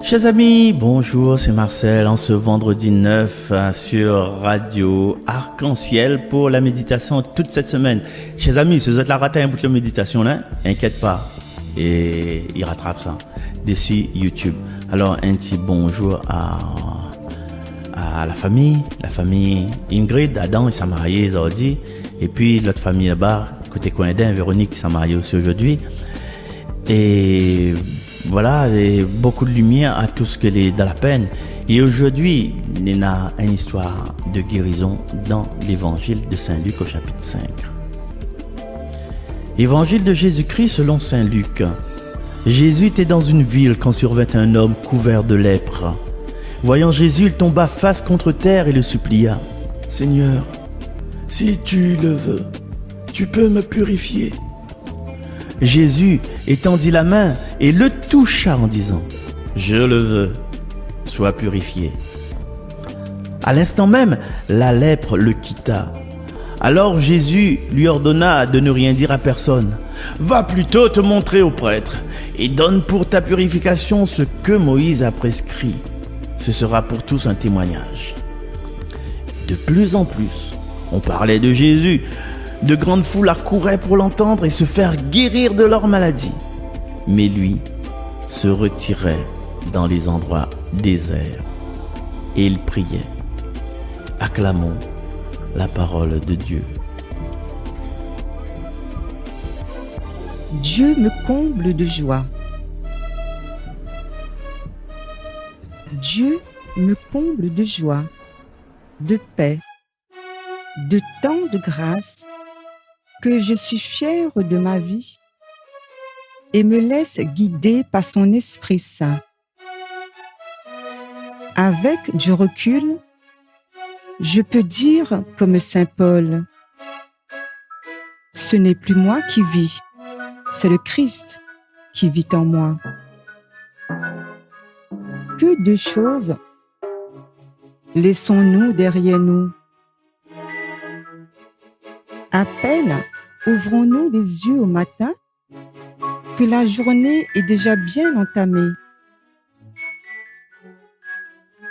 Chers amis, bonjour, c'est Marcel en ce vendredi 9 sur Radio Arc-en-Ciel pour la méditation toute cette semaine. Chers amis, si vous êtes la raté un bout de la méditation là, inquiète pas, et il rattrape ça dessus YouTube. Alors un petit bonjour à la famille Ingrid, Adam, il s'est marié aujourd'hui, et puis l'autre famille là-bas, côté Coindin, Véronique qui s'est mariée aussi aujourd'hui. Et voilà, et beaucoup de lumière à tout ce que est dans la peine. Et aujourd'hui, il y a une histoire de guérison dans l'évangile de Saint-Luc au chapitre 5. Évangile de Jésus-Christ selon Saint-Luc. Jésus était dans une ville quand survint un homme couvert de lèpre. Voyant Jésus, il tomba face contre terre et le supplia. « Seigneur, si tu le veux, tu peux me purifier. » Jésus étendit la main et le toucha en disant « Je le veux, sois purifié. » À l'instant même, la lèpre le quitta. Alors Jésus lui ordonna de ne rien dire à personne. « Va plutôt te montrer au prêtre et donne pour ta purification ce que Moïse a prescrit. Ce sera pour tous un témoignage. » De plus en plus, on parlait de Jésus. De grandes foules accouraient pour l'entendre et se faire guérir de leur maladie. Mais lui se retirait dans les endroits déserts et il priait. Acclamons la parole de Dieu. Dieu me comble de joie. Dieu me comble de joie, de paix, de tant de grâce que je suis fière de ma vie et me laisse guider par son Esprit Saint. Avec du recul, je peux dire comme Saint Paul, « Ce n'est plus moi qui vis, c'est le Christ qui vit en moi. » Que de choses laissons-nous derrière nous. À peine ouvrons-nous les yeux au matin que la journée est déjà bien entamée.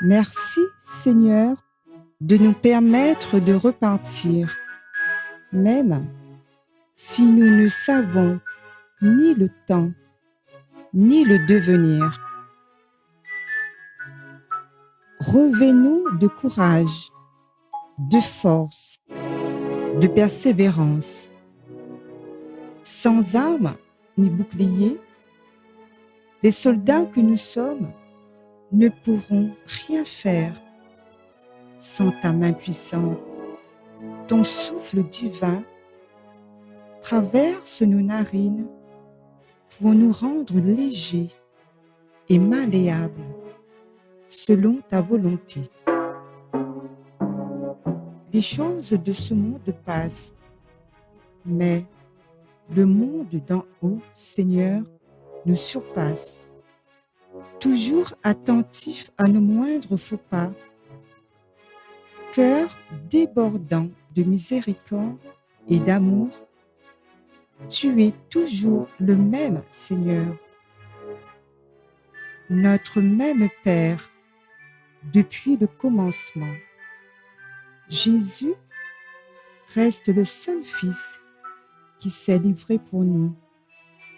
Merci Seigneur de nous permettre de repartir, même si nous ne savons ni le temps, ni le devenir. Revêt-nous de courage, de force, de persévérance. Sans armes ni boucliers, les soldats que nous sommes ne pourront rien faire sans ta main puissante. Ton souffle divin traverse nos narines pour nous rendre légers et malléables selon ta volonté. Les choses de ce monde passent, mais le monde d'en haut, Seigneur, nous surpasse. Toujours attentif à nos moindres faux pas, cœur débordant de miséricorde et d'amour, tu es toujours le même, Seigneur, notre même Père depuis le commencement. Jésus reste le seul Fils qui s'est livré pour nous,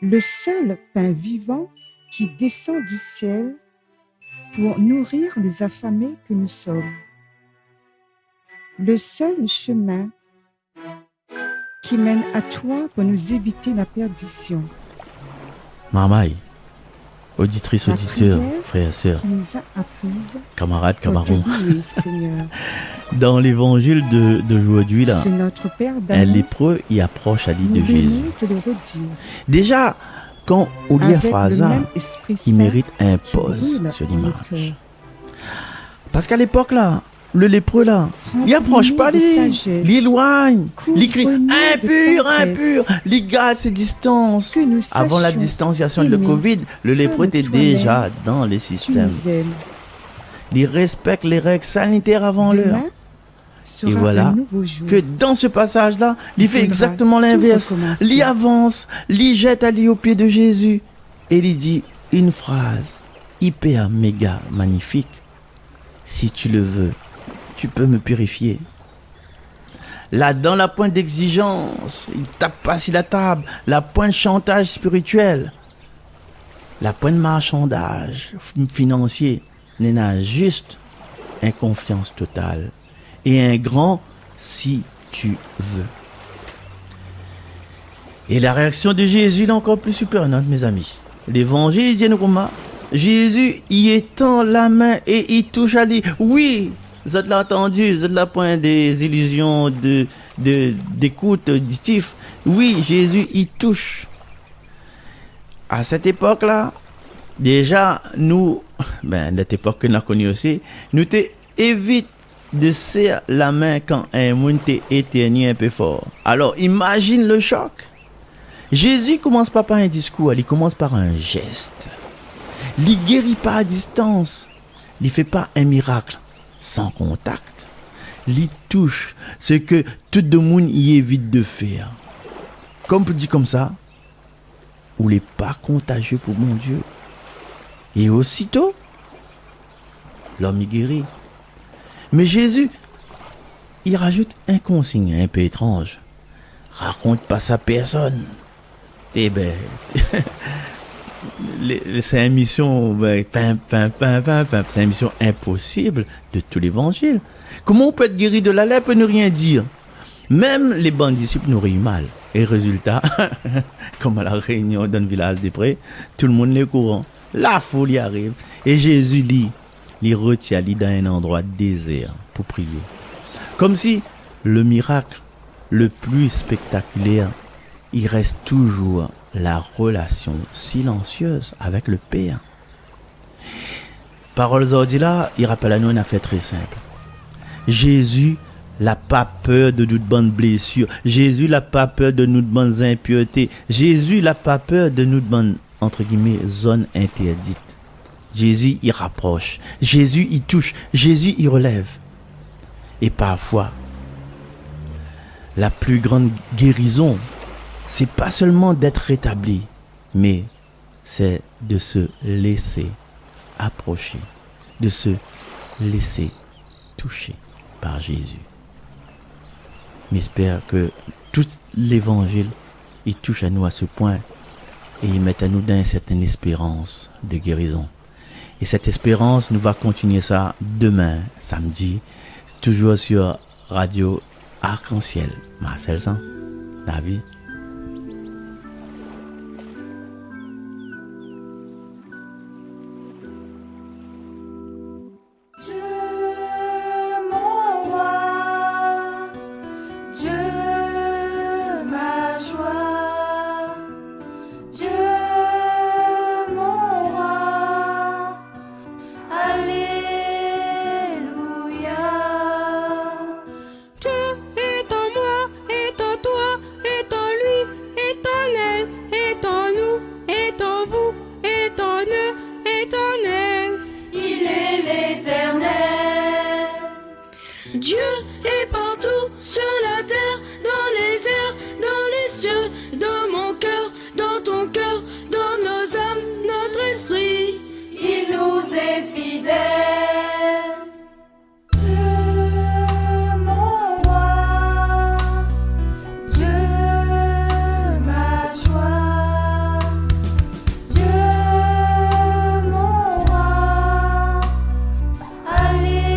le seul pain vivant qui descend du ciel pour nourrir les affamés que nous sommes, le seul chemin qui mène à toi pour nous éviter la perdition. Mamaï, auditrice, auditeur, frères et sœurs, camarades, camarons. Dans l'évangile d'aujourd'hui, là, un lépreux y approche à l'île de Jésus. Déjà, quand on lit la phrase, il mérite un pause sur l'image. Parce qu'à l'époque, là, le lépreux, là, il approche pas, il éloigne, il crie impur, impur, il garde ses distances. Avant la distanciation de le Covid, le lépreux était déjà dans le système. Il respecte les règles sanitaires avant l'heure. Et voilà que dans ce passage-là, il fait exactement l'inverse. Il avance, il jette à lui au pied de Jésus et il dit une phrase hyper méga magnifique. Si tu le veux, tu peux me purifier. Là, dans la pointe d'exigence, il tape pas sur la table, la pointe chantage spirituel, la pointe marchandage financier, n'est juste une confiance totale et un grand si tu veux. Et la réaction de Jésus est encore plus surprenante, mes amis. L'évangile dit nous comment? Jésus y étend la main et il touche à lui. Oui, vous l'avez entendu, vous l'avez point des illusions d'écoute auditive. Oui, Jésus y touche. À cette époque-là, déjà, nous, cette époque que nous avons connue aussi, nous évite de serrer la main quand un monde éternue un peu fort. Alors, imagine le choc. Jésus commence pas par un discours, il commence par un geste. Il guérit pas à distance. Il fait pas un miracle sans contact. Il touche ce que tout le monde y évite de faire. Comme pour dire comme ça, ou n'est pas contagieux pour mon Dieu. Et aussitôt, l'homme y guérit. Mais Jésus, il rajoute un consigne un peu étrange. Raconte pas ça à personne. Eh ben, c'est une mission, c'est une mission impossible de tout l'évangile. Comment on peut être guéri de la lèpre et ne rien dire? Même les bons disciples n'auraient eu mal. Et résultat, comme à la réunion d'un village des prés, tout le monde est au courant. La folie arrive. Et Jésus il retient dans un endroit désert pour prier. Comme si le miracle le plus spectaculaire, il reste toujours la relation silencieuse avec le Père. Paroles ordi là, il rappelle à nous une affaire très simple. Jésus n'a pas peur de notre bonne blessure. Jésus n'a pas peur de notre bonne impureté. Jésus n'a pas peur de notre bonne, entre guillemets, zone interdite. Jésus il rapproche. Jésus il touche. Jésus il relève. Et parfois, la plus grande guérison, c'est pas seulement d'être rétabli, mais c'est de se laisser approcher, de se laisser toucher par Jésus. J'espère que tout l'évangile, il touche à nous à ce point et il met à nous dans une certaine espérance de guérison. Et cette espérance, nous va continuer ça demain, samedi, toujours sur Radio Arc-en-Ciel. Marcel San, David. Dieu est partout sur la terre, dans les airs, dans les cieux, dans mon cœur, dans ton cœur, dans nos âmes, notre esprit. Il nous est fidèle. Dieu, mon roi, Dieu, ma joie, Dieu, mon roi, Alléluia.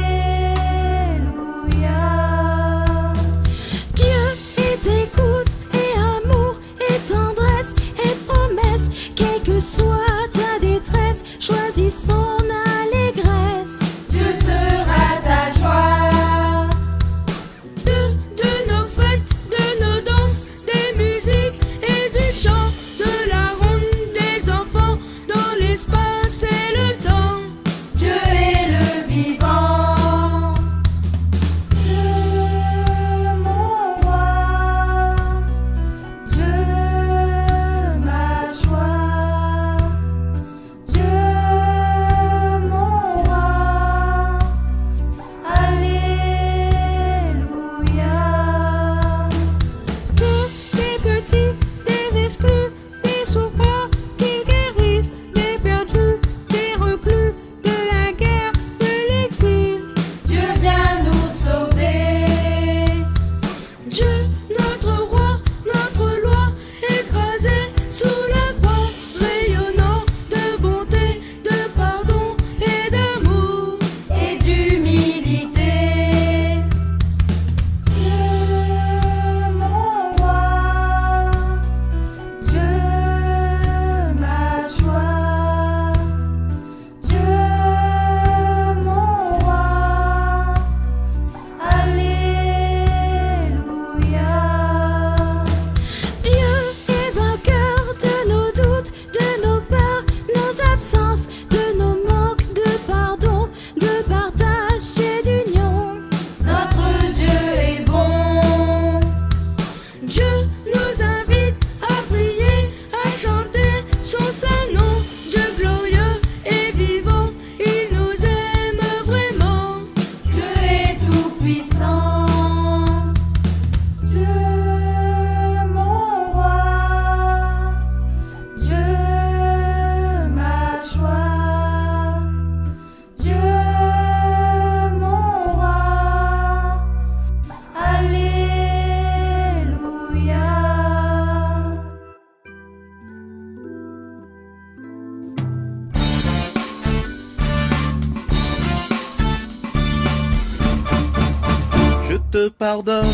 te pardonne.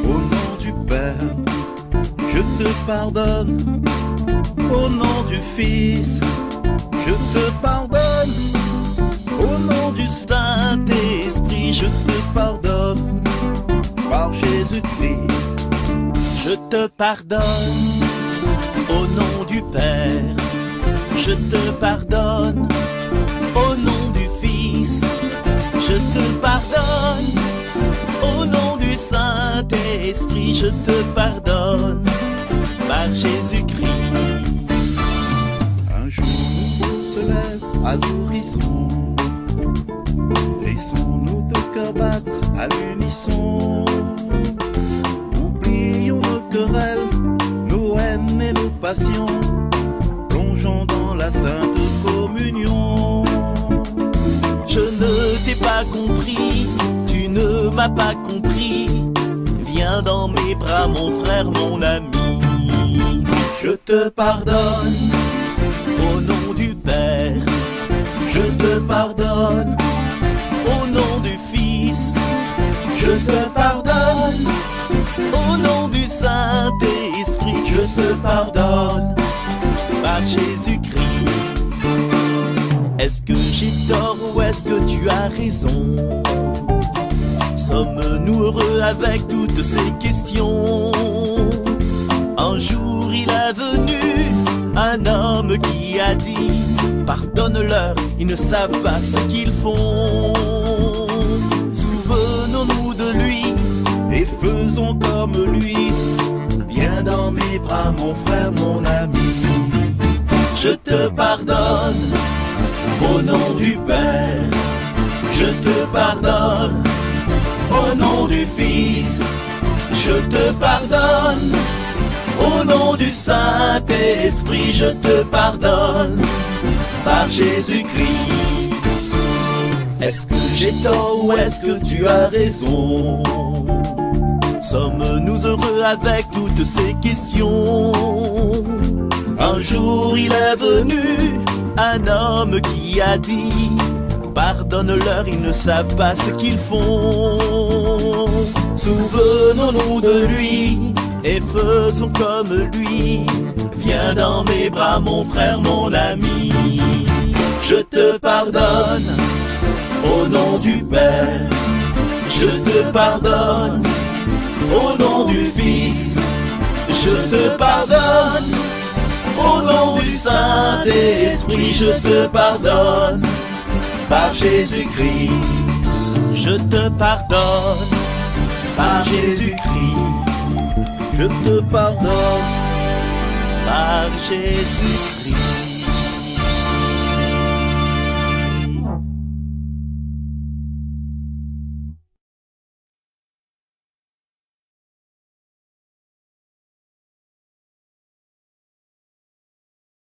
Au nom du Père, je te pardonne. Au nom du Fils, je te pardonne. Au nom du Saint-Esprit, je te pardonne. Par Jésus-Christ, Je te pardonne. Au nom du Père, je te pardonne. Au nom du Fils, je te pardonne. Au nom du Saint-Esprit, je te pardonne. Par Jésus-Christ. un jour se lève à l'horizon. Laissons-nous deux cœurs battre à l'unisson. Oublions nos querelles, nos haines et nos passions. Plongeons dans la sainte communion. Je ne t'ai pas compris, tu ne m'as pas compris. Viens dans mes bras, mon frère, mon ami. Je te pardonne, au nom du Père. Je te pardonne, au nom du Fils. Je te pardonne, au nom du Saint-Esprit. Je te pardonne, par Jésus-Christ. Est-ce que j'ai tort ou est-ce que tu as raison? Sommes-nous heureux avec toutes ces questions? Un jour il est venu un homme qui a dit: pardonne-leur, ils ne savent pas ce qu'ils font. Souvenons-nous de lui Et faisons comme lui. Viens dans mes bras, mon frère, mon ami. Je te pardonne, au nom du Père. Je te pardonne, au nom du Fils. Je te pardonne, au nom du Saint-Esprit. Je te pardonne, par Jésus-Christ. Est-ce que j'ai tort ou est-ce que tu as raison? Sommes-nous heureux avec toutes ces questions? Un jour il est venu un homme qui a dit: pardonne-leur, ils ne savent pas ce qu'ils font. Souvenons-nous de lui et faisons comme lui. Viens dans mes bras, mon frère, mon ami. Je te pardonne, au nom du Père. Je te pardonne, au nom du Fils. Je te pardonne, au nom du Saint-Esprit. Je te pardonne, par Jésus-Christ. Je te pardonne, par Jésus-Christ. Je te pardonne. Par Jésus-Christ.